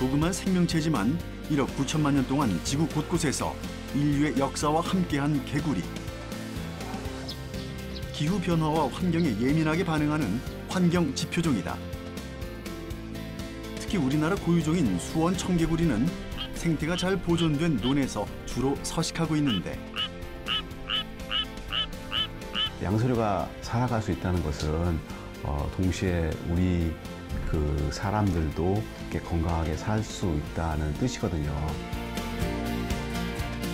조그만 생명체지만 1억 9천만 년 동안 지구 곳곳에서 인류의 역사와 함께한 개구리. 기후 변화와 환경에 예민하게 반응하는 환경 지표종이다. 특히 우리나라 고유종인 수원 청개구리는 생태가 잘 보존된 논에서 주로 서식하고 있는데 양서류가 살아갈 수 있다는 것은 동시에 우리 그 사람들도 이렇게 건강하게 살 수 있다는 뜻이거든요.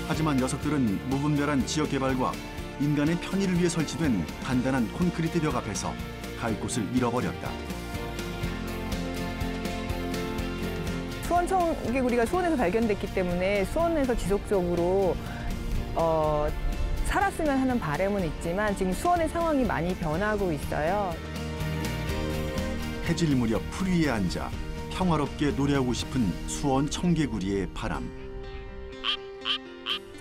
하지만 녀석들은 무분별한 지역 개발과 인간의 편의를 위해 설치된 단단한 콘크리트 벽 앞에서 갈 곳을 잃어버렸다. 수원 청개구리가 수원에서 발견됐기 때문에 수원에서 지속적으로 살았으면 하는 바람은 있지만 지금 수원의 상황이 많이 변하고 있어요. 해질 무렵 풀 위에 앉아 평화롭게 노래하고 싶은 수원 청개구리의 바람.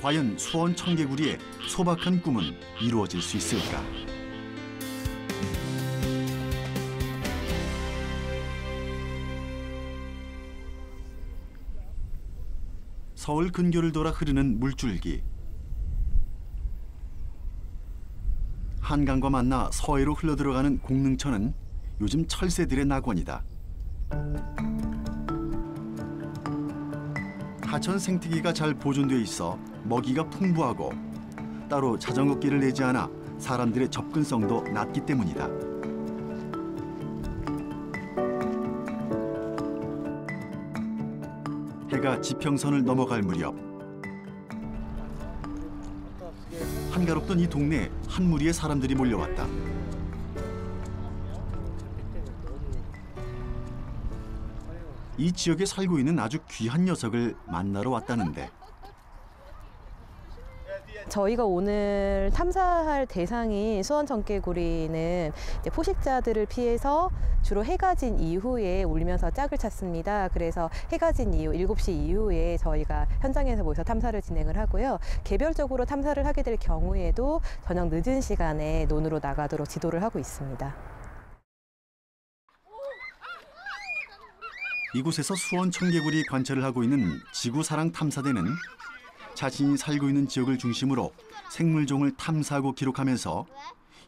과연 수원 청개구리의 소박한 꿈은 이루어질 수 있을까? 서울 근교를 돌아 흐르는 물줄기. 한강과 만나 서해로 흘러들어가는 공릉천은 요즘 철새들의 낙원이다. 하천 생태계가 잘 보존돼 있어 먹이가 풍부하고 따로 자전거 길을 내지 않아 사람들의 접근성도 낮기 때문이다. 해가 지평선을 넘어갈 무렵 한가롭던 이 동네에 한 무리의 사람들이 몰려왔다. 이 지역에 살고 있는 아주 귀한 녀석을 만나러 왔다는데 저희가 오늘 탐사할 대상인 수원 청개구리는 포식자들을 피해서 주로 해가 진 이후에 울면서 짝을 찾습니다. 그래서 해가 진 이후 7시 이후에 저희가 현장에서 모여서 탐사를 진행을 하고요. 개별적으로 탐사를 하게 될 경우에도 저녁 늦은 시간에 논으로 나가도록 지도를 하고 있습니다. 이곳에서 수원 청개구리 관찰을 하고 있는 지구사랑 탐사대는 자신이 살고 있는 지역을 중심으로 생물종을 탐사하고 기록하면서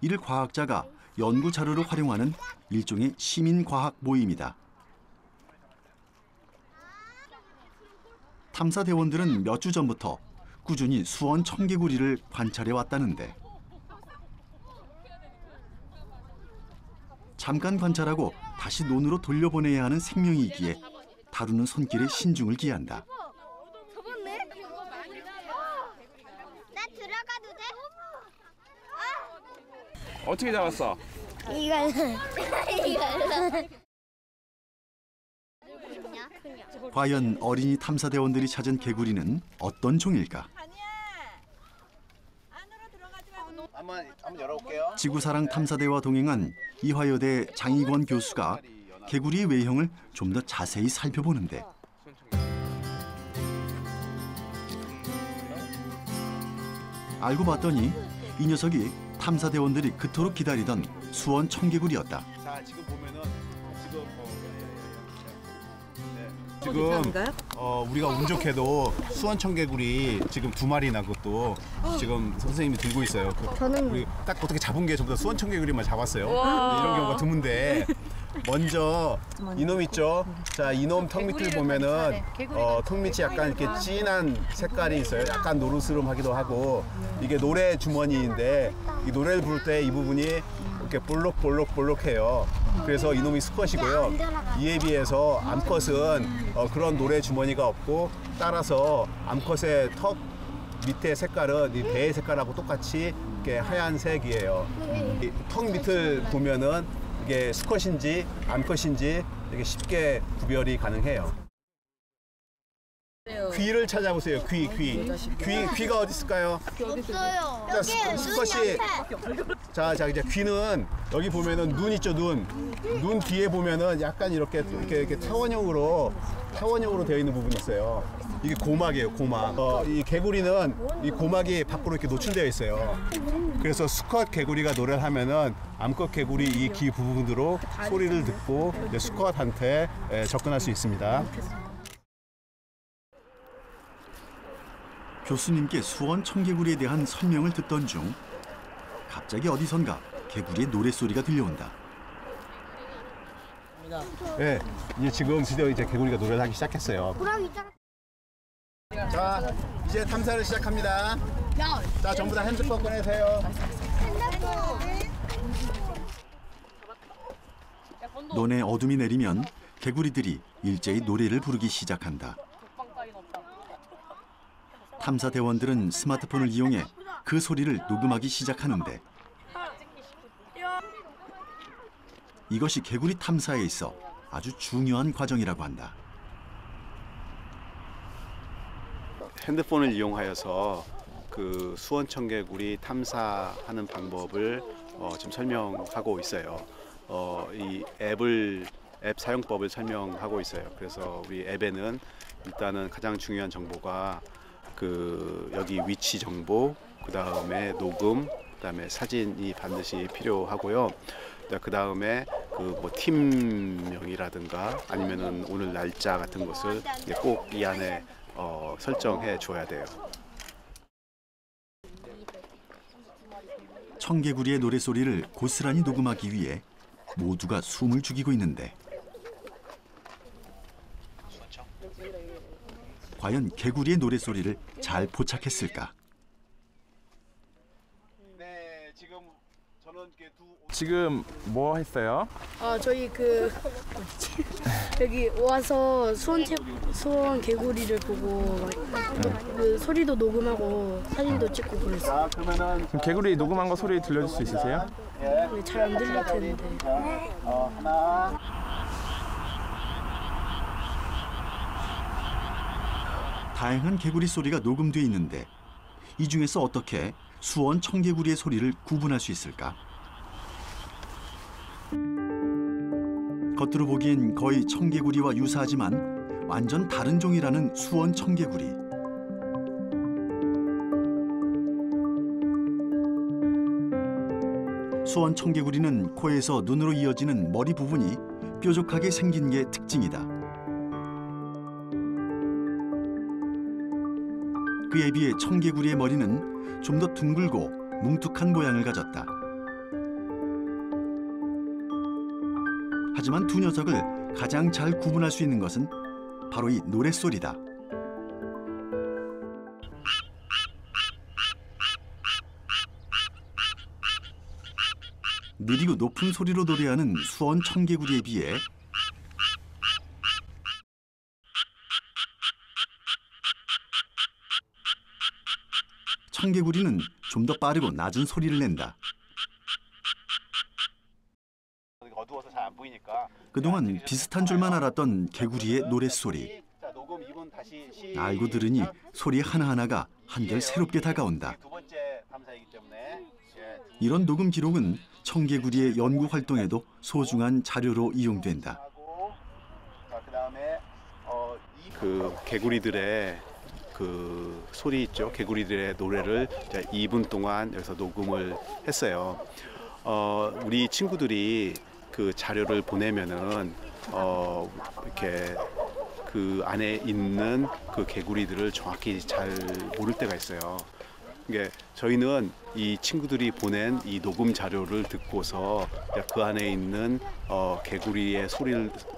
이를 과학자가 연구 자료로 활용하는 일종의 시민과학 모임이다. 탐사대원들은 몇 주 전부터 꾸준히 수원 청개구리를 관찰해 왔다는데 잠깐 관찰하고 다시 논으로 돌려보내야 하는 생명이기에 다루는 손길에 신중을 기한다. 나 들어가도 돼? 어떻게 잡았어? 이걸로. 과연 어린이 탐사대원들이 찾은 개구리는 어떤 종일까? 한번 열어볼게요. 지구사랑 탐사대와 동행한 이화여대 장익원 교수가 개구리의 외형을 좀 더 자세히 살펴보는데 알고 봤더니 이 녀석이 탐사대원들이 그토록 기다리던 수원 청개구리였다. 자, 지금 보면은 우리가 운 좋게도 수원 청개구리 지금 2마리나 그것도 지금 선생님이 들고 있어요. 우리 딱 어떻게 잡은 게 전부 다 수원 청개구리만 잡았어요. 이런 경우가 드문데 먼저 이놈 있죠? 자, 이놈 턱 밑을 보면은 턱 밑이 약간 이렇게 진한 색깔이 있어요. 약간 노르스름하기도 하고 이게 노래 주머니인데 이 노래를 부를 때 이 부분이 이렇게 볼록해요. 그래서 이놈이 수컷이고요. 이에 비해서 암컷은 그런 노래 주머니가 없고 따라서 암컷의 턱 밑에 색깔은 이 배의 색깔하고 똑같이 이렇게 하얀색이에요. 이 턱 밑을 보면은 이게 수컷인지 암컷인지 되게 쉽게 구별이 가능해요. 귀를 찾아보세요. 귀가 어디 있을까요? 없어요. 자, 수컷이 자 이제 귀는 여기 보면은 눈 있죠, 눈 뒤에 보면은 약간 이렇게 타원형으로 되어 있는 부분이 있어요. 이게 고막이에요, 고막. 이 개구리는 이 고막이 밖으로 이렇게 노출되어 있어요. 그래서 수컷 개구리가 노래를 하면은 암컷 개구리 이 귀 부분으로 소리를 듣고 수컷한테 접근할 수 있습니다. 교수님께 수원 청개구리에 대한 설명을 듣던 중 갑자기 어디선가 개구리의 노랫소리가 들려온다. 네, 이제 지금 드디어 이제 개구리가 노래를 하기 시작했어요. 자, 이제 탐사를 시작합니다. 자, 전부 다 핸드폰 꺼내세요. 논에 어둠이 내리면 개구리들이 일제히 노래를 부르기 시작한다. 탐사 대원들은 스마트폰을 이용해 그 소리를 녹음하기 시작하는데 이것이 개구리 탐사에 있어 아주 중요한 과정이라고 한다. 핸드폰을 이용하여서 그 수원 청개구리 탐사하는 방법을 지금 설명하고 있어요. 이 앱 사용법을 설명하고 있어요. 그래서 우리 앱에는 일단은 가장 중요한 정보가 그 여기 위치 정보, 그 다음에 녹음, 그 다음에 사진이 반드시 필요하고요. 그 다음에 그 뭐 팀명이라든가 아니면은 오늘 날짜 같은 것을 꼭 이 안에 설정해 줘야 돼요. 청개구리의 노랫소리를 고스란히 녹음하기 위해 모두가 숨을 죽이고 있는데 과연 개구리의 노랫소리를 잘 포착했을까? 네, 지금 저는 지금 뭐 했어요? 저희 여기 와서 수원 개구리를 보고 그 소리도 녹음하고 사진도 찍고 그랬어요. 그러면은 개구리 녹음한 거 소리 들려줄 수 있으세요? 잘 안 들릴 텐데. 하나. 다양한 개구리 소리가 녹음돼 있는데 이 중에서 어떻게 수원 청개구리의 소리를 구분할 수 있을까? 겉으로 보기엔 거의 청개구리와 유사하지만 완전 다른 종이라는 수원 청개구리. 수원 청개구리는 코에서 눈으로 이어지는 머리 부분이 뾰족하게 생긴 게 특징이다. 그에 비해 청개구리의 머리는 좀 더 둥글고 뭉툭한 모양을 가졌다. 하지만 두 녀석을 가장 잘 구분할 수 있는 것은 바로 이 노랫소리다. 느리고 높은 소리로 노래하는 수원 청개구리에 비해 청개구리는 좀 더 빠르고 낮은 소리를 낸다. 어두워서 잘 안 보이니까. 그동안 비슷한 줄만 알았던 개구리의 노랫소리. 자, 녹음 2분 다시 알고 들으니 소리 하나하나가 한결 새롭게 다가온다. 두 번째 탐사이기 때문에 이런 녹음 기록은 청개구리의 연구 활동에도 소중한 자료로 이용된다. 자, 그다음에 그 개구리들의 그 소리 있죠. 개구리들의 노래를 2분 동안 여기서 녹음을 했어요. 우리 친구들이 그 자료를 보내면은 이렇게 그 안에 있는 그 개구리들을 정확히 잘 모를 때가 있어요. 이게 저희는 이 친구들이 보낸 이 녹음 자료를 듣고서 그 안에 있는 개구리의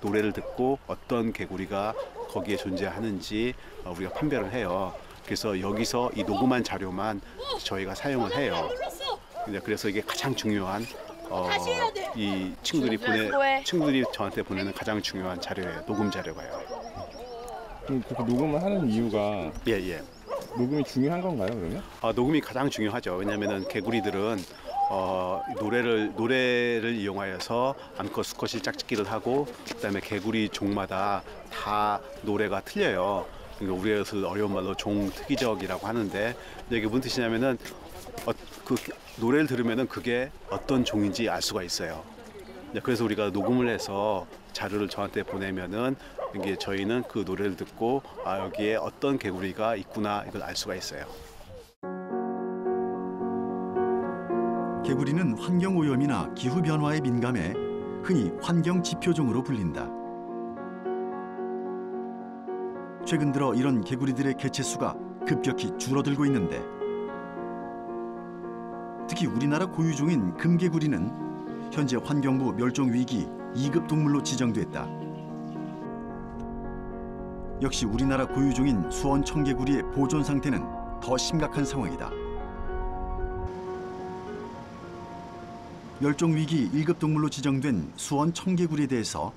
노래를 듣고 어떤 개구리가 거기에 존재하는지 우리가 판별을 해요. 그래서 여기서 이 녹음한 자료만 저희가 사용을 해요. 그래서 이게 가장 중요한 이 친구들이 저한테 보내는 가장 중요한 자료예요. 녹음 자료가요. 그럼 그렇게 녹음을 하는 이유가 예. 녹음이 중요한 건가요, 그러면? 녹음이 가장 중요하죠. 왜냐하면 개구리들은 노래를 이용하여서 암컷, 수컷이 짝짓기를 하고 그다음에 개구리 종마다 다 노래가 틀려요. 그러니까 우리가 어려운 말로 종특이적이라고 하는데 이게 무슨 뜻이냐면은 그 노래를 들으면은 그게 어떤 종인지 알 수가 있어요. 그래서 우리가 녹음을 해서 자료를 저한테 보내면은 이게 저희는 그 노래를 듣고 여기에 어떤 개구리가 있구나 이걸 알 수가 있어요. 개구리는 환경 오염이나 기후 변화에 민감해 흔히 환경 지표종으로 불린다. 최근 들어 이런 개구리들의 개체 수가 급격히 줄어들고 있는데 특히 우리나라 고유종인 금개구리는 현재 환경부 멸종위기 2급 동물로 지정됐다. 역시 우리나라 고유종인 수원 청개구리의 보존 상태는 더 심각한 상황이다. 멸종위기 1급 동물로 지정된 수원 청개구리에 대해서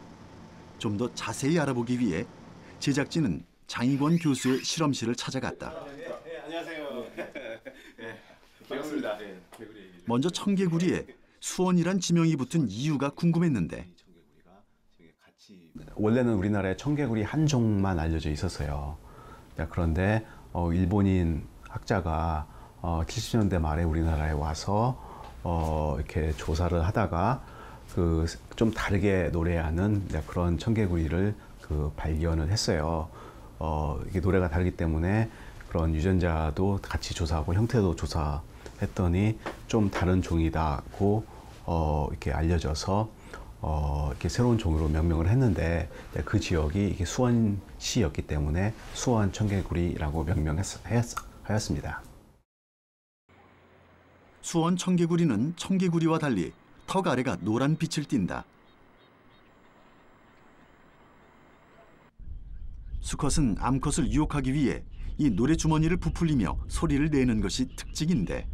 좀 더 자세히 알아보기 위해 제작진은 장익원 교수의 실험실을 찾아갔다. 안녕하세요. 반갑습니다. 먼저 청개구리에 수원이란 지명이 붙은 이유가 궁금했는데 원래는 우리나라에 청개구리 한 종만 알려져 있었어요. 그런데 일본인 학자가 70년대 말에 우리나라에 와서 이렇게 조사를 하다가 그 좀 다르게 노래하는 그런 청개구리를 발견을 했어요. 이게 노래가 다르기 때문에 그런 유전자도 같이 조사하고 형태도 조사했더니 좀 다른 종이다고 이렇게 알려져서 이렇게 새로운 종으로 명명을 했는데 그 지역이 이게 수원시였기 때문에 수원 청개구리라고 명명하였습니다. 수원 청개구리는 청개구리와 달리 턱 아래가 노란 빛을 띈다. 수컷은 암컷을 유혹하기 위해 이 노래 주머니를 부풀리며 소리를 내는 것이 특징인데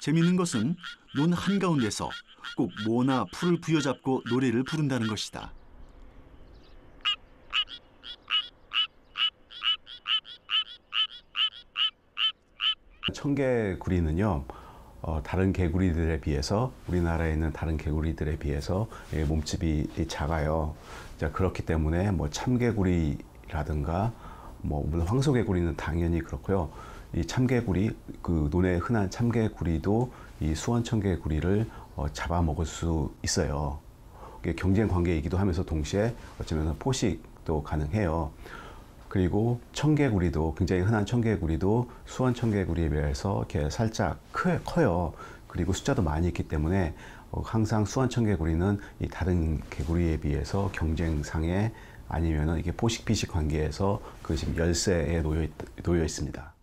재미있는 것은 논 한가운데서 꼭 모나 풀을 부여잡고 노래를 부른다는 것이다. 청개구리는요, 다른 개구리들에 비해서 우리나라에 있는 다른 개구리들에 비해서 몸집이 작아요. 그렇기 때문에 뭐 참개구리라든가 물론 황소개구리는 당연히 그렇고요. 이 참개구리, 그 논에 흔한 참개구리도 이 수원 청개구리를 잡아먹을 수 있어요. 이게 경쟁 관계이기도 하면서 동시에 어쩌면 포식도 가능해요. 그리고 청개구리도 굉장히 흔한 청개구리도 수원 청개구리에 비해서 이렇게 살짝 커요. 그리고 숫자도 많이 있기 때문에 항상 수원 청개구리는 이 다른 개구리에 비해서 경쟁상에 아니면은 이게 포식 피식 관계에서 그 지금 열세에 놓여 있습니다.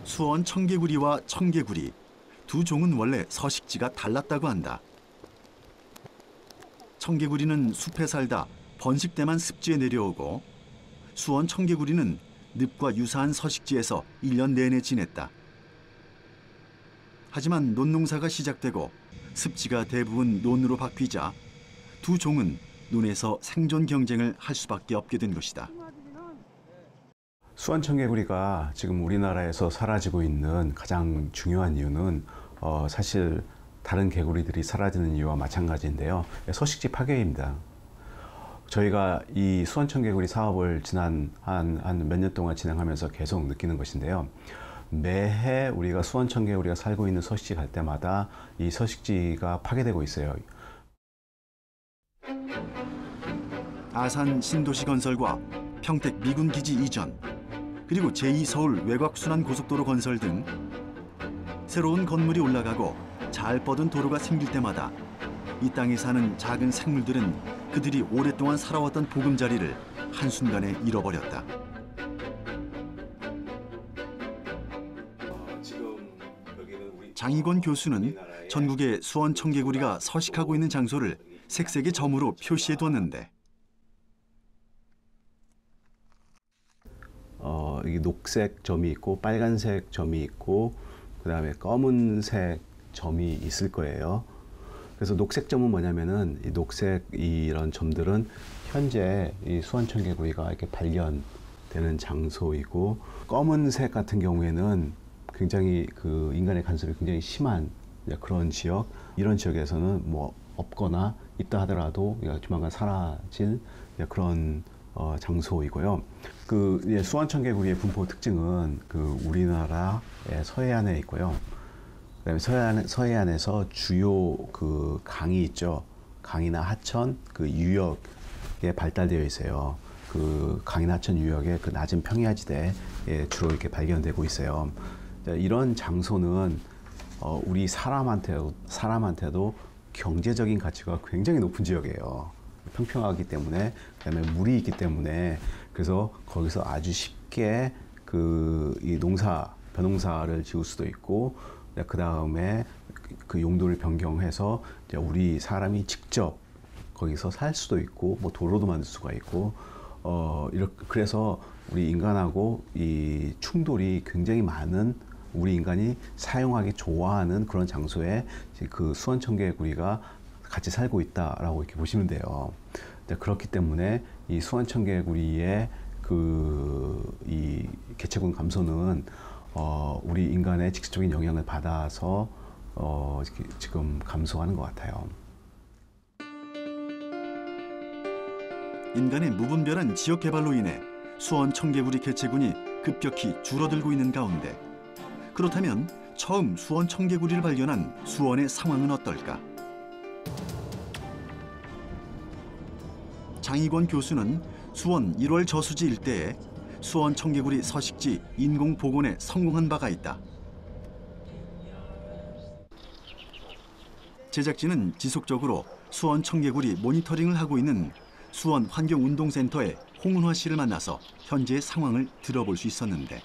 수원 청개구리와 청개구리 두 종은 원래 서식지가 달랐다고 한다. 청개구리는 숲에 살다 번식 때만 습지에 내려오고 수원 청개구리는 늪과 유사한 서식지에서 1년 내내 지냈다. 하지만 논농사가 시작되고 습지가 대부분 논으로 바뀌자 두 종은 논에서 생존 경쟁을 할 수밖에 없게 된 것이다. 수원 청개구리가 지금 우리나라에서 사라지고 있는 가장 중요한 이유는 사실 다른 개구리들이 사라지는 이유와 마찬가지인데요. 서식지 파괴입니다. 저희가 이 수원 청개구리 사업을 지난 한 몇 년 동안 진행하면서 계속 느끼는 것인데요. 매해 우리가 수원 청개구리가 살고 있는 서식지 갈 때마다 이 서식지가 파괴되고 있어요. 아산 신도시 건설과 평택 미군 기지 이전, 그리고 제2서울 외곽순환고속도로 건설 등 새로운 건물이 올라가고 잘 뻗은 도로가 생길 때마다 이 땅에 사는 작은 생물들은 그들이 오랫동안 살아왔던 보금자리를 한순간에 잃어버렸다. 장익원 교수는 전국의 수원 청개구리가 서식하고 있는 장소를 색색의 점으로 표시해두었는데 이게 녹색 점이 있고 빨간색 점이 있고 그다음에 검은색 점이 있을 거예요. 그래서 녹색 점은 뭐냐면은 이 녹색 이런 점들은 현재 이 수원 청개구리가 이렇게 발견되는 장소이고 검은색 같은 경우에는 굉장히 그 인간의 간섭이 굉장히 심한 그런 지역, 이런 지역에서는 뭐 없거나 있다 하더라도 조만간 사라질 그런 장소이고요. 그 수원 청개구리의 분포 특징은 그 우리나라의 서해안에 있고요. 그다음에 서해안에서 주요 그 강이 있죠. 강이나 하천 그 유역에 발달되어 있어요. 그 강이나 하천 유역의 그 낮은 평야지대에 주로 이렇게 발견되고 있어요. 이런 장소는 우리 사람한테도 경제적인 가치가 굉장히 높은 지역이에요. 평평하기 때문에, 그다음에 물이 있기 때문에, 그래서 거기서 아주 쉽게 이 벼농사를 지을 수도 있고, 그 다음에 그 용도를 변경해서 이제 우리 사람이 직접 거기서 살 수도 있고, 뭐 도로도 만들 수가 있고, 그래서 우리 인간하고 이 충돌이 굉장히 많은, 우리 인간이 사용하기 좋아하는 그런 장소에 그 수원청개구리가 같이 살고 있다라고 이렇게 보시면 돼요. 그렇기 때문에 이 수원청개구리의 이 개체군 감소는 우리 인간의 직접적인 영향을 받아서 지금 감소하는 것 같아요. 인간의 무분별한 지역 개발로 인해 수원 청개구리 개체군이 급격히 줄어들고 있는 가운데, 그렇다면 처음 수원 청개구리를 발견한 수원의 상황은 어떨까? 장희권 교수는 수원 1월 저수지 일대에 수원 청개구리 서식지 인공 복원에 성공한 바가 있다. 제작진은 지속적으로 수원 청개구리 모니터링을 하고 있는 수원 환경운동센터의 홍은화 씨를 만나서 현재의 상황을 들어볼 수 있었는데,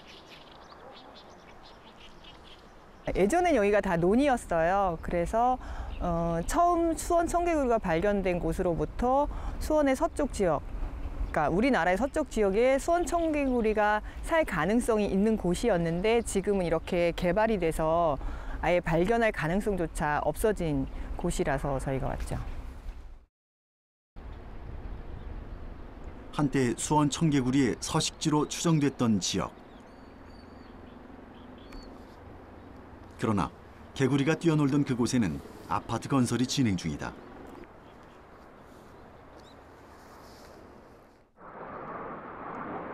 예전엔 여기가 다 논이었어요. 그래서 처음 수원 청개구리가 발견된 곳으로부터 수원의 서쪽 지역, 그러니까 우리나라의 서쪽 지역에 수원 청개구리가 살 가능성이 있는 곳이었는데, 지금은 이렇게 개발이 돼서 아예 발견할 가능성조차 없어진 곳이라서 저희가 왔죠. 한때 수원 청개구리의 서식지로 추정됐던 지역. 그러나 개구리가 뛰어놀던 그곳에는 아파트 건설이 진행 중이다.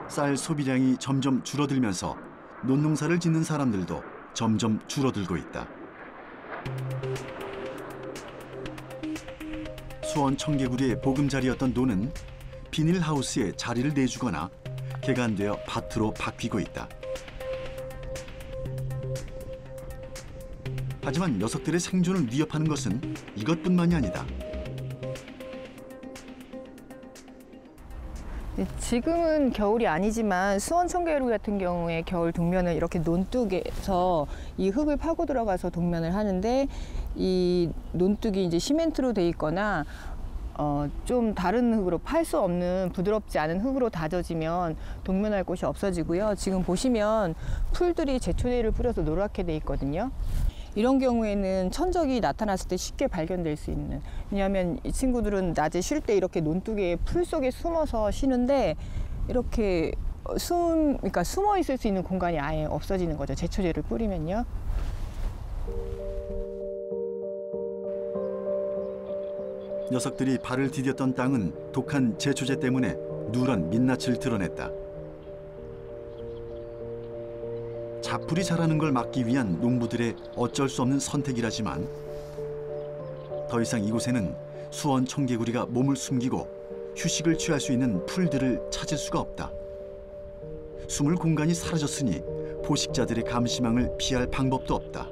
쌀 소비량이 점점 줄어들면서 논농사를 짓는 사람들도 점점 줄어들고 있다. 수원 청개구리의 보금자리였던 논은 비닐하우스에 자리를 내주거나 개간되어 밭으로 바뀌고 있다. 하지만 녀석들의 생존을 위협하는 것은 이것뿐만이 아니다. 지금은 겨울이 아니지만 수원 청개구리 같은 경우에 겨울 동면을 이렇게 논둑에서 이 흙을 파고 들어가서 동면을 하는데, 이 논둑이 이제 시멘트로 돼 있거나 좀 다른 흙으로, 팔 수 없는 부드럽지 않은 흙으로 다져지면 동면할 곳이 없어지고요. 지금 보시면 풀들이 제초제를 뿌려서 노랗게 돼 있거든요. 이런 경우에는 천적이 나타났을 때 쉽게 발견될 수 있는, 왜냐하면 이 친구들은 낮에 쉴 때 이렇게 논둑에 풀 속에 숨어서 쉬는데, 이렇게 그러니까 숨어 있을 수 있는 공간이 아예 없어지는 거죠. 제초제를 뿌리면요. 녀석들이 발을 디뎠던 땅은 독한 제초제 때문에 누런 민낯을 드러냈다. 잡풀이 자라는 걸 막기 위한 농부들의 어쩔 수 없는 선택이라지만, 더 이상 이곳에는 수원 청개구리가 몸을 숨기고 휴식을 취할 수 있는 풀들을 찾을 수가 없다. 숨을 공간이 사라졌으니 포식자들의 감시망을 피할 방법도 없다.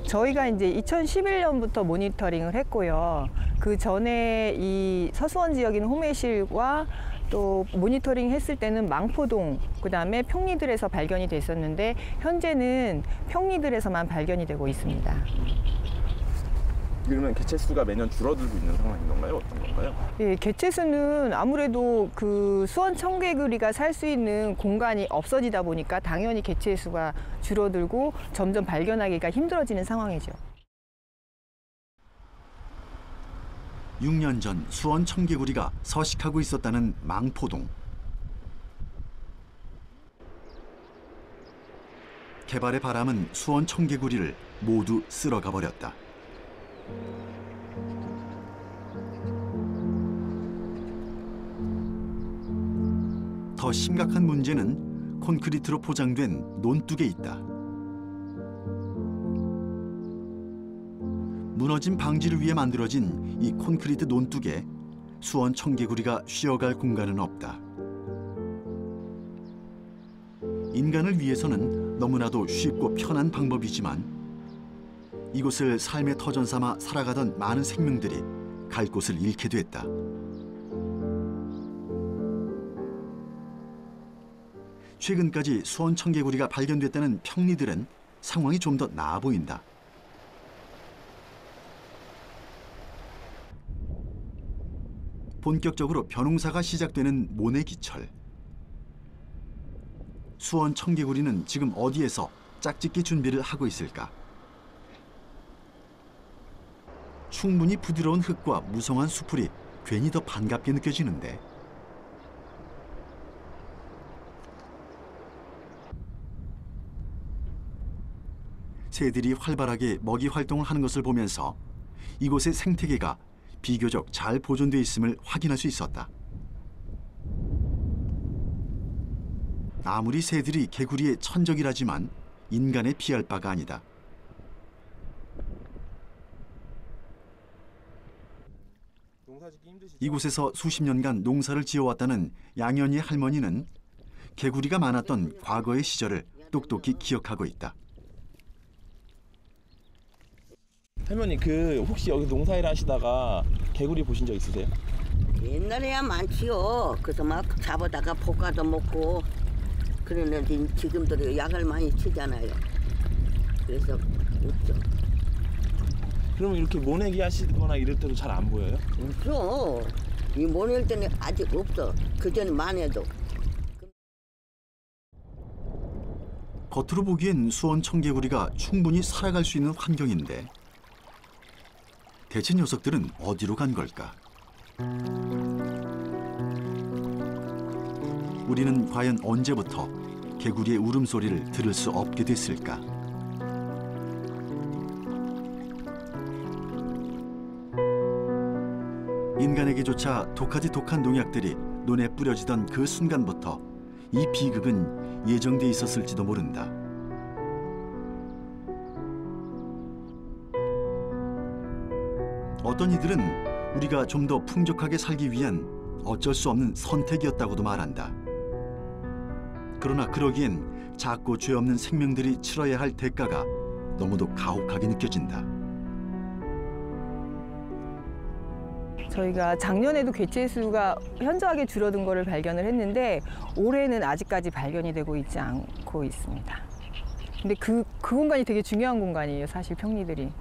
저희가 이제 2011년부터 모니터링을 했고요. 그 전에 이 서수원 지역인 호매실과 또 모니터링 했을 때는 망포동, 그다음에 평리들에서 발견이 됐었는데, 현재는 평리들에서만 발견이 되고 있습니다. 그러면 개체 수가 매년 줄어들고 있는 상황인 건가요? 어떤 건가요? 예, 개체 수는 아무래도 그 수원 청개구리가 살 수 있는 공간이 없어지다 보니까 당연히 개체 수가 줄어들고 점점 발견하기가 힘들어지는 상황이죠. 6년 전 수원 청개구리가 서식하고 있었다는 망포동. 개발의 바람은 수원 청개구리를 모두 쓸어가 버렸다. 더 심각한 문제는 콘크리트로 포장된 논둑에 있다. 무너짐 방지를 위해 만들어진 이 콘크리트 논둑에 수원 청개구리가 쉬어갈 공간은 없다. 인간을 위해서는 너무나도 쉽고 편한 방법이지만 이곳을 삶의 터전 삼아 살아가던 많은 생명들이 갈 곳을 잃게 됐다. 최근까지 수원 청개구리가 발견됐다는 평리들은 상황이 좀 더 나아 보인다. 본격적으로 벼농사가 시작되는 모내기철. 수원 청개구리는 지금 어디에서 짝짓기 준비를 하고 있을까? 충분히 부드러운 흙과 무성한 수풀이 괜히 더 반갑게 느껴지는데 새들이 활발하게 먹이 활동을 하는 것을 보면서 이곳의 생태계가 비교적 잘 보존돼 있음을 확인할 수 있었다. 아무리 새들이 개구리의 천적이라지만 인간의 피할 바가 아니다. 이곳에서 수십 년간 농사를 지어왔다는 양현희 할머니는 개구리가 많았던 과거의 시절을 똑똑히 기억하고 있다. 할머니, 혹시 여기 농사일 하시다가 개구리 보신 적 있으세요? 옛날에야 많지요. 그래서 막 잡아다가 볶아도 먹고 그러는데 지금도 약을 많이 치잖아요. 그래서 없죠. 그러면 이렇게 모내기 하시거나 이럴 때도 잘 안 보여요? 없어. 이 모낼 때는 아직 없어. 그전만 해도. 겉으로 보기엔 수원 청개구리가 충분히 살아갈 수 있는 환경인데 대체 녀석들은 어디로 간 걸까? 우리는 과연 언제부터 개구리의 울음소리를 들을 수 없게 됐을까? 인간에게조차 독하디 독한 농약들이 눈에 뿌려지던 그 순간부터 이 비극은 예정돼 있었을지도 모른다. 어떤 이들은 우리가 좀 더 풍족하게 살기 위한 어쩔 수 없는 선택이었다고도 말한다. 그러나 그러기엔 작고 죄 없는 생명들이 치러야 할 대가가 너무도 가혹하게 느껴진다. 저희가 작년에도 개체 수가 현저하게 줄어든 것을 발견을 했는데 올해는 아직까지 발견이 되고 있지 않고 있습니다. 근데 그 공간이 되게 중요한 공간이에요, 사실 평리들이.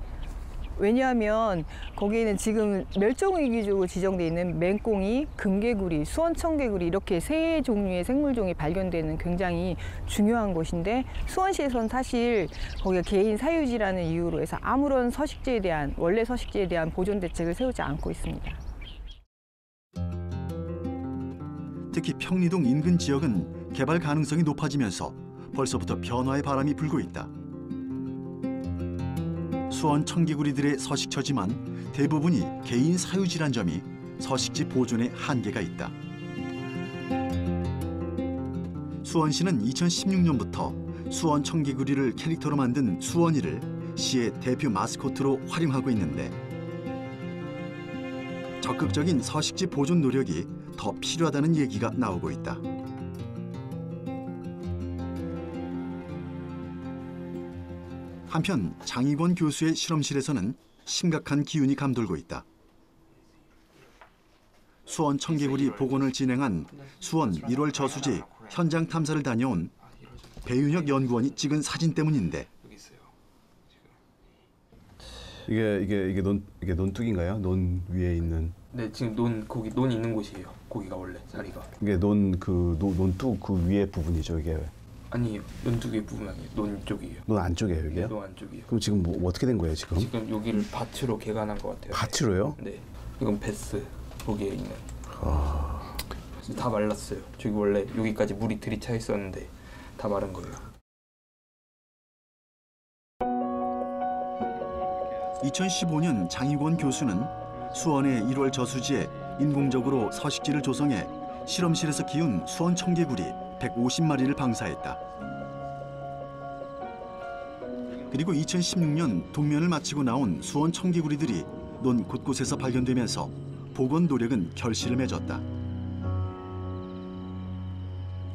왜냐하면 거기에는 지금 멸종위기종으로 지정돼 있는 맹꽁이, 금개구리, 수원청개구리 이렇게 세 종류의 생물종이 발견되는 굉장히 중요한 곳인데 수원시에서는 사실 거기가 개인 사유지라는 이유로 해서 아무런 서식지에 대한 원래 서식지에 대한 보존 대책을 세우지 않고 있습니다. 특히 평리동 인근 지역은 개발 가능성이 높아지면서 벌써부터 변화의 바람이 불고 있다. 수원 청개구리들의 서식처지만 대부분이 개인 사유지란 점이 서식지 보존에 한계가 있다. 수원시는 2016년부터 수원 청개구리를 캐릭터로 만든 수원이를 시의 대표 마스코트로 활용하고 있는데 적극적인 서식지 보존 노력이 더 필요하다는 얘기가 나오고 있다. 한편 장익원 교수의 실험실에서는 심각한 기운이 감돌고 있다. 수원 청개구리 복원을 진행한 수원 1월 저수지 현장 탐사를 다녀온 배윤혁 연구원이 찍은 사진 때문인데 이게 논뚝인가요? 논 위에 있는. 네, 지금 거기 논 있는 곳이에요. 거기가 원래 자리가. 이게 논뚝 그 위에 부분이죠, 이게. 아니에요. 논뚝의 부분 아니에요. 논 쪽이에요. 논 안쪽이에요, 여기요? 네, 논 안쪽이에요. 그럼 지금 뭐 어떻게 된 거예요, 지금? 지금 여기를 밭으로 개간한 것 같아요. 밭으로요? 네. 이건 베스 거기에 있는. 다 말랐어요. 저기 원래 여기까지 물이 들이차 있었는데 다 마른 거예요. 2015년 장익원 교수는 수원의 1월 저수지에 인공적으로 서식지를 조성해 실험실에서 키운 수원 청개구리 150마리를 방사했다. 그리고 2016년 동면을 마치고 나온 수원 청개구리들이 논 곳곳에서 발견되면서 복원 노력은 결실을 맺었다.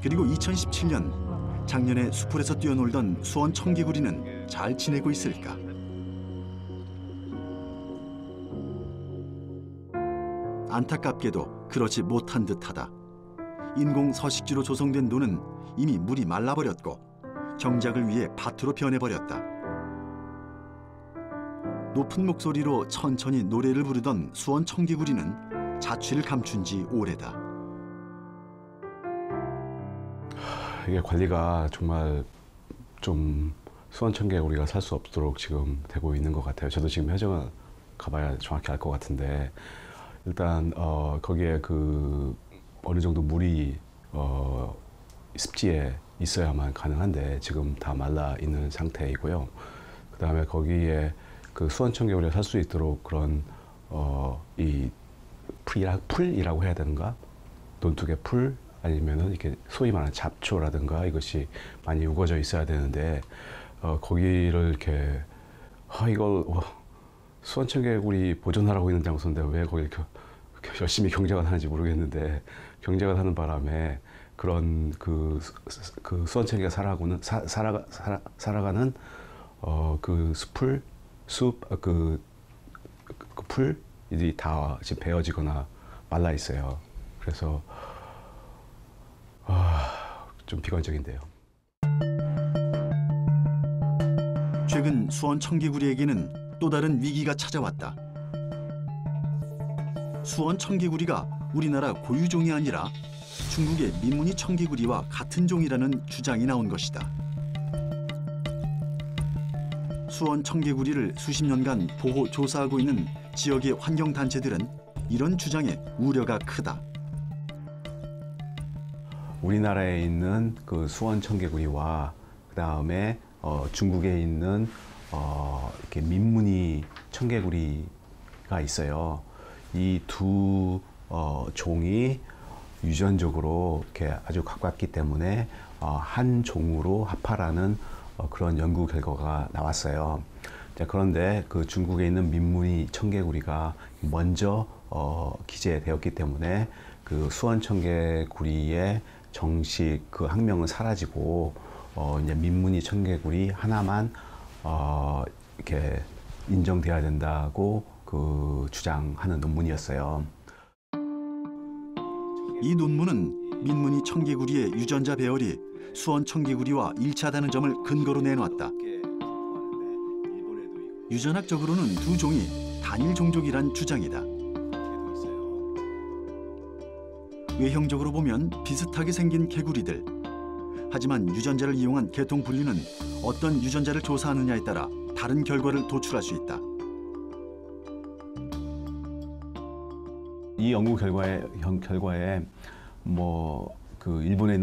그리고 2017년 작년에 수풀에서 뛰어놀던 수원 청개구리는 잘 지내고 있을까? 안타깝게도 그러지 못한 듯하다. 인공 서식지로 조성된 논은 이미 물이 말라버렸고 경작을 위해 밭으로 변해버렸다. 높은 목소리로 천천히 노래를 부르던 수원 청개구리는 자취를 감춘 지 오래다. 이게 관리가 정말 좀 수원 청개구리가 살 수 없도록 지금 되고 있는 것 같아요. 저도 지금 현장을 가봐야 정확히 알 것 같은데 일단 거기에 그 어느 정도 물이 습지에 있어야만 가능한데 지금 다 말라 있는 상태이고요. 그다음에 거기에 그 수원 청개구리가 살 수 있도록 그런 이 풀이라고 해야 되는가? 논둑의 풀 아니면은 이렇게 소위 말하는 잡초라든가 이것이 많이 우거져 있어야 되는데 거기를 이렇게 이걸 수원 청개구리 보존하라고 있는 장소인데 왜 거기 이렇게 열심히 경작을 하는지 모르겠는데 경작을 하는 바람에 그런 그 수원 청개가 살아가는 그 그 풀이 다 지금 베어지거나 말라 있어요. 그래서 좀 비관적인데요. 최근 수원 청개구리에게는 또 다른 위기가 찾아왔다. 수원 청개구리가 우리나라 고유종이 아니라 중국의 민무늬 청개구리와 같은 종이라는 주장이 나온 것이다. 수원 청개구리를 수십 년간 보호, 조사하고 있는 지역의 환경단체들은 이런 주장에 우려가 크다. 우리나라에 있는 그 수원 청개구리와 그다음에 중국에 있는 이렇게 민무늬 청개구리가 있어요. 이 두 종이 유전적으로 이렇게 아주 가깝기 때문에 한 종으로 합하라는 그런 연구 결과가 나왔어요. 자, 그런데 그 중국에 있는 민무늬 청개구리가 먼저 기재되었기 때문에 그 수원 청개구리의 정식 그 학명은 사라지고 이제 민무늬 청개구리 하나만 이렇게 인정돼야 된다고 그 주장하는 논문이었어요. 이 논문은 민무늬 청개구리의 유전자 배열이 수원 청개구리와 일치하다는 점을 근거로 내놨다. 유전학적으로는 두 종이 단일 종족이란 주장이다. 외형적으로 보면 비슷하게 생긴 개구리들. 하지만 유전자를 이용한 계통 분리는 어떤 유전자를 조사하느냐에 따라 다른 결과를 도출할 수 있다. 이 연구 결과에 뭐 그 일본에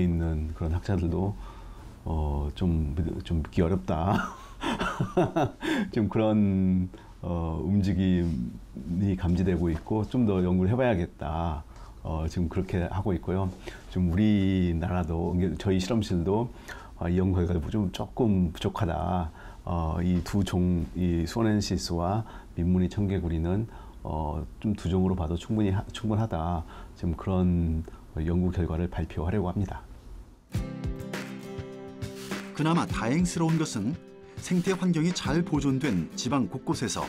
있는 그런 학자들도 좀 믿기 어렵다. 좀 그런 움직임이 감지되고 있고 좀 더 연구를 해봐야겠다. 지금 그렇게 하고 있고요. 좀 우리나라도 저희 실험실도 이 연구 결과가 좀 조금 부족하다. 이 두 종, 이 수원엔시스와 민무늬 청개구리는 좀 두 종으로 봐도 충분하다. 지금 그런 연구 결과를 발표하려고 합니다. 그나마 다행스러운 것은 생태 환경이 잘 보존된 지방 곳곳에서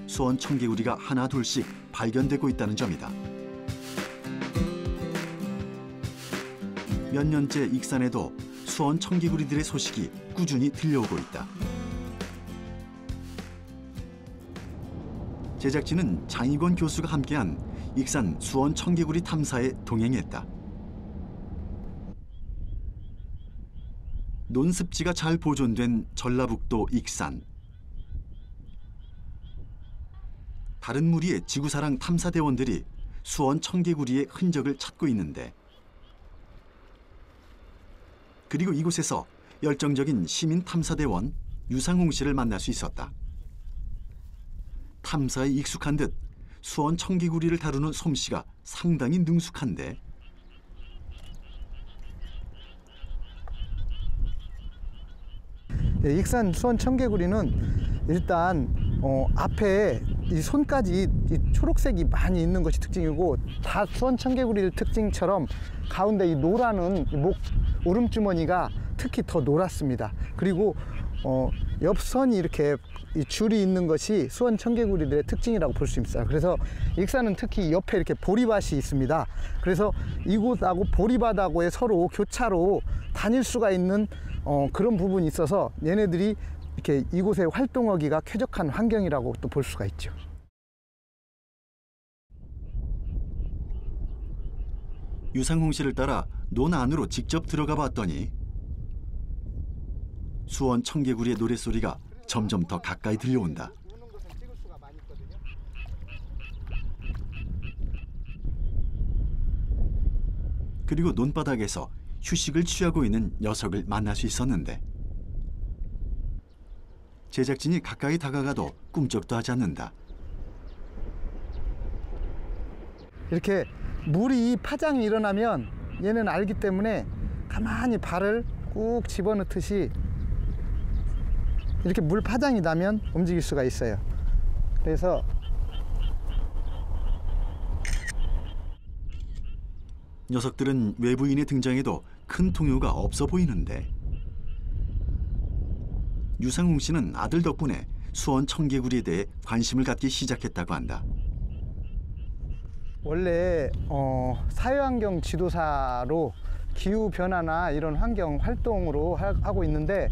수원 청개구리가 하나 둘씩 발견되고 있다는 점이다. 몇 년째 익산에도 수원 청개구리들의 소식이 꾸준히 들려오고 있다. 제작진은 장익원 교수가 함께한 익산 수원 청개구리 탐사에 동행했다. 논습지가 잘 보존된 전라북도 익산. 다른 무리의 지구사랑 탐사대원들이 수원 청개구리의 흔적을 찾고 있는데, 그리고 이곳에서 열정적인 시민 탐사대원 유상홍 씨를 만날 수 있었다. 탐사에 익숙한 듯 수원 청개구리를 다루는 솜씨가 상당히 능숙한데, 익산 수원 청개구리는 일단 앞에 이 손까지 이 초록색이 많이 있는 것이 특징이고, 다 수원 청개구리 특징처럼 가운데 이 노라는 오름주머니가 특히 더 노랗습니다. 그리고 옆선이 이렇게 이 줄이 있는 것이 수원 청개구리들의 특징이라고 볼 수 있어요. 그래서 익산은 특히 옆에 이렇게 보리밭이 있습니다. 그래서 이곳하고 보리밭하고의 서로 교차로 다닐 수가 있는 그런 부분이 있어서 얘네들이 이렇게 이곳에 활동하기가 쾌적한 환경이라고 또 볼 수가 있죠. 유상홍 씨를 따라 논 안으로 직접 들어가 봤더니 수원 청개구리의 노랫소리가 점점 더 가까이 들려온다. 그리고 논바닥에서 휴식을 취하고 있는 녀석을 만날 수 있었는데 제작진이 가까이 다가가도 꿈쩍도 하지 않는다. 이렇게 물이 파장이 일어나면 얘는 알기 때문에 가만히 발을 꾹 집어넣듯이 이렇게 물 파장이 나면 움직일 수가 있어요. 그래서 녀석들은 외부인의 등장에도 큰 동요가 없어 보이는데 유상홍 씨는 아들 덕분에 수원 청개구리에 대해 관심을 갖기 시작했다고 한다. 원래 사회환경 지도사로 기후변화나 이런 환경 활동으로 하고 있는데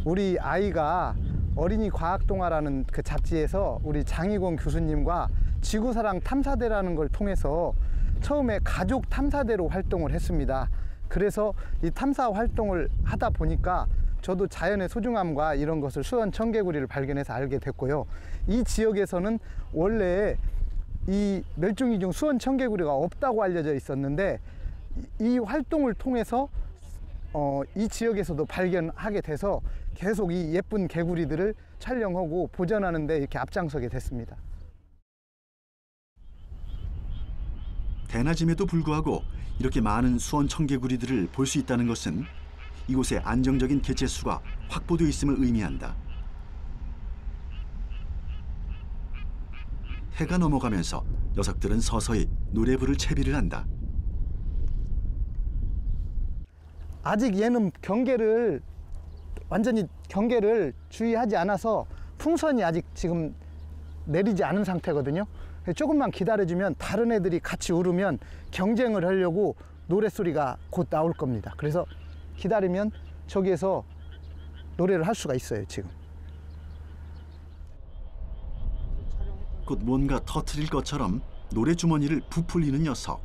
우리 아이가 어린이 과학동화라는 그 잡지에서 우리 장희곤 교수님과 지구사랑 탐사대라는 걸 통해서 처음에 가족 탐사대로 활동을 했습니다. 그래서 이 탐사 활동을 하다 보니까 저도 자연의 소중함과 이런 것을 수원 청개구리를 발견해서 알게 됐고요. 이 지역에서는 원래 이 멸종위 중 수원 청개구리가 없다고 알려져 있었는데 이 활동을 통해서 이 지역에서도 발견하게 돼서 계속 이 예쁜 개구리들을 촬영하고 보존하는 데 이렇게 앞장서게 됐습니다. 대낮임에도 불구하고 이렇게 많은 수원 청개구리들을 볼 수 있다는 것은 이곳에 안정적인 개체수가 확보되어 있음을 의미한다. 해가 넘어가면서 녀석들은 서서히 노래 부를 채비를 한다. 아직 얘는 완전히 경계를 주의하지 않아서 풍선이 아직 지금 내리지 않은 상태거든요. 조금만 기다려주면 다른 애들이 같이 울으면 경쟁을 하려고 노랫소리가 곧 나올 겁니다. 그래서 기다리면 저기에서 노래를 할 수가 있어요, 지금. 곧 뭔가 터트릴 것처럼 노래 주머니를 부풀리는 녀석.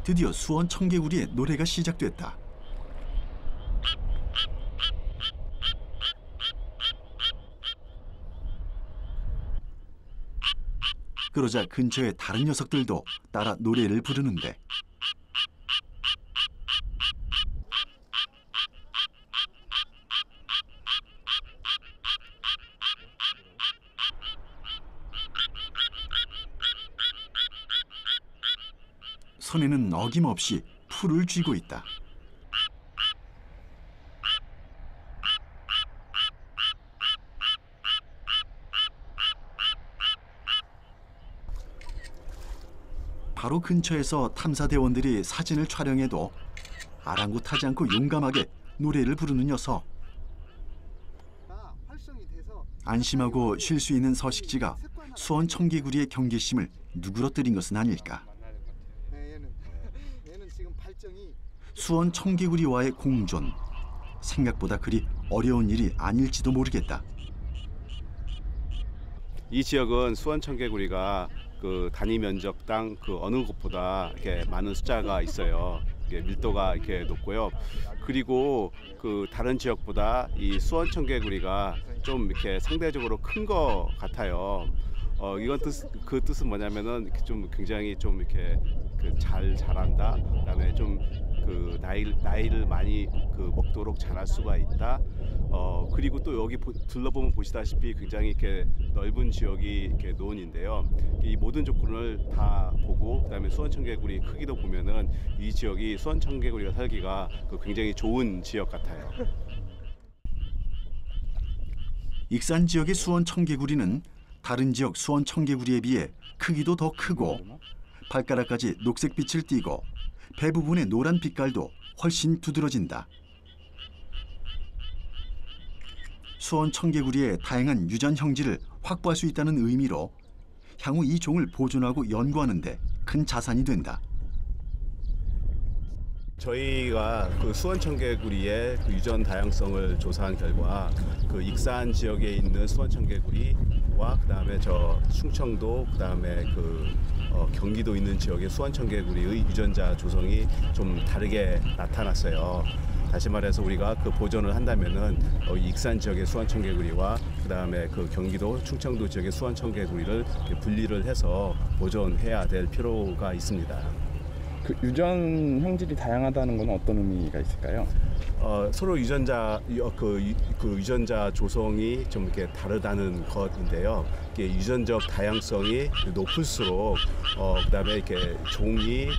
드디어 수원 청개구리의 노래가 시작됐다. 그러자 근처의 다른 녀석들도 따라 노래를 부르는데 손에는 어김없이 풀을 쥐고 있다. 바로 근처에서 탐사대원들이 사진을 촬영해도 아랑곳하지 않고 용감하게 노래를 부르는 녀석. 안심하고 쉴 수 있는 서식지가 수원 청개구리의 경계심을 누그러뜨린 것은 아닐까. 수원 청개구리와의 공존, 생각보다 그리 어려운 일이 아닐지도 모르겠다. 이 지역은 수원 청개구리가 그 단위 면적당 그 어느 곳보다 이렇게 많은 숫자가 있어요. 이게 밀도가 이렇게 높고요. 그리고 그 다른 지역보다 이 수원 청개구리가 좀 이렇게 상대적으로 큰 것 같아요. 이건 그 뜻은 뭐냐면은 좀 굉장히 좀 이렇게 그 잘 자란다. 그다음에 좀 그 나이를 많이 그 먹도록 자랄 수가 있다. 그리고 또 여기 둘러보면 보시다시피 굉장히 이렇게 넓은 지역이 이렇게 논인데요. 이 모든 조건을 다 보고 그다음에 수원 청개구리 크기도 보면은 이 지역이 수원 청개구리가 살기가 굉장히 좋은 지역 같아요. 익산 지역의 수원 청개구리는 다른 지역 수원 청개구리에 비해 크기도 더 크고 발가락까지 녹색빛을 띠고 배 부분의 노란 빛깔도 훨씬 두드러진다. 수원 청개구리의 다양한 유전 형질을 확보할 수 있다는 의미로 향후 이 종을 보존하고 연구하는 데 큰 자산이 된다. 저희가 그 수원 청개구리의 그 유전 다양성을 조사한 결과 그 익산 지역에 있는 수원 청개구리와 그다음에 저 충청도 그다음에 경기도 있는 지역의 수원 청개구리의 유전자 조성이 좀 다르게 나타났어요. 다시 말해서 우리가 그 보존을 한다면은 익산 지역의 수원 청개구리와 그다음에 그 경기도 충청도 지역의 수원 청개구리를 분리를 해서 보존해야 될 필요가 있습니다. 그 유전 형질이 다양하다는 건 어떤 의미가 있을까요? 서로 유전자 그 유전자 조성이 좀 이렇게 다르다는 것인데요. 이게 유전적 다양성이 높을수록 그다음에 이렇게 종이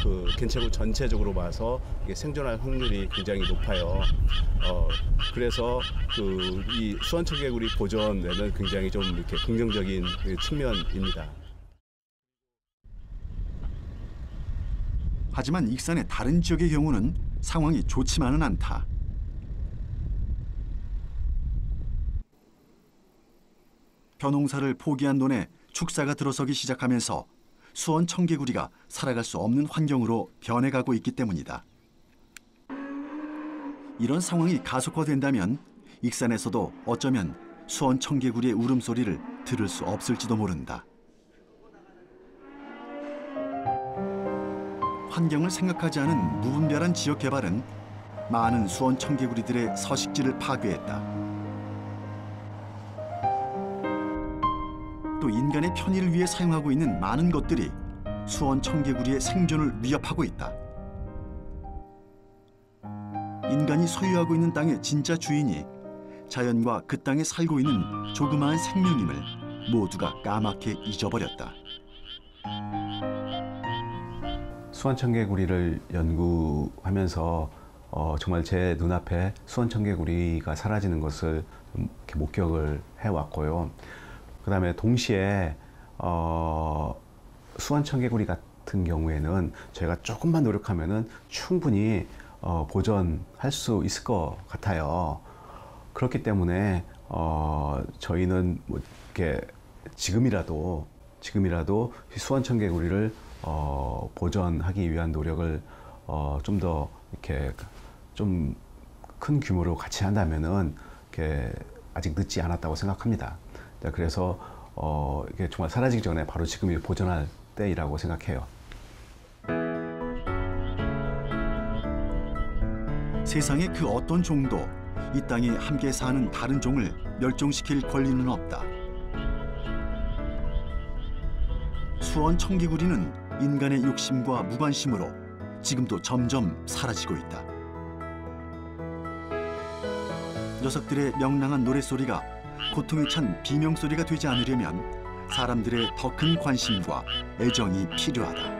그 개체군 전체적으로 봐서 이게 생존할 확률이 굉장히 높아요. 그래서 이 수원 청개구리 보존에는 굉장히 좀 이렇게 긍정적인 측면입니다. 하지만 익산의 다른 지역의 경우는 상황이 좋지만은 않다. 벼농사를 포기한 논에 축사가 들어서기 시작하면서 수원 청개구리가 살아갈 수 없는 환경으로 변해가고 있기 때문이다. 이런 상황이 가속화된다면 익산에서도 어쩌면 수원 청개구리의 울음소리를 들을 수 없을지도 모른다. 환경을 생각하지 않은 무분별한 지역 개발은 많은 수원 청개구리들의 서식지를 파괴했다. 또 인간의 편의를 위해 사용하고 있는 많은 것들이 수원 청개구리의 생존을 위협하고 있다. 인간이 소유하고 있는 땅의 진짜 주인이 자연과 그 땅에 살고 있는 조그마한 생명임을 모두가 까맣게 잊어버렸다. 수원 청개구리를 연구하면서 정말 제 눈앞에 수원 청개구리가 사라지는 것을 이렇게 목격을 해왔고요. 그다음에 동시에 수원 청개구리 같은 경우에는 저희가 조금만 노력하면은 충분히 보존할 수 있을 것 같아요. 그렇기 때문에 저희는 뭐 이렇게 지금이라도 수원 청개구리를 보존하기 위한 노력을 좀 더 이렇게 좀 큰 규모로 같이 한다면은 이렇게 아직 늦지 않았다고 생각합니다. 그래서 이게 정말 사라지기 전에 바로 지금이 보존할 때이라고 생각해요. 세상의 그 어떤 종도 이 땅에 함께 사는 다른 종을 멸종시킬 권리는 없다. 수원 청개구리는 인간의 욕심과 무관심으로 지금도 점점 사라지고 있다. 녀석들의 명랑한 노랫소리가 고통에 찬 비명소리가 되지 않으려면 사람들의 더 큰 관심과 애정이 필요하다.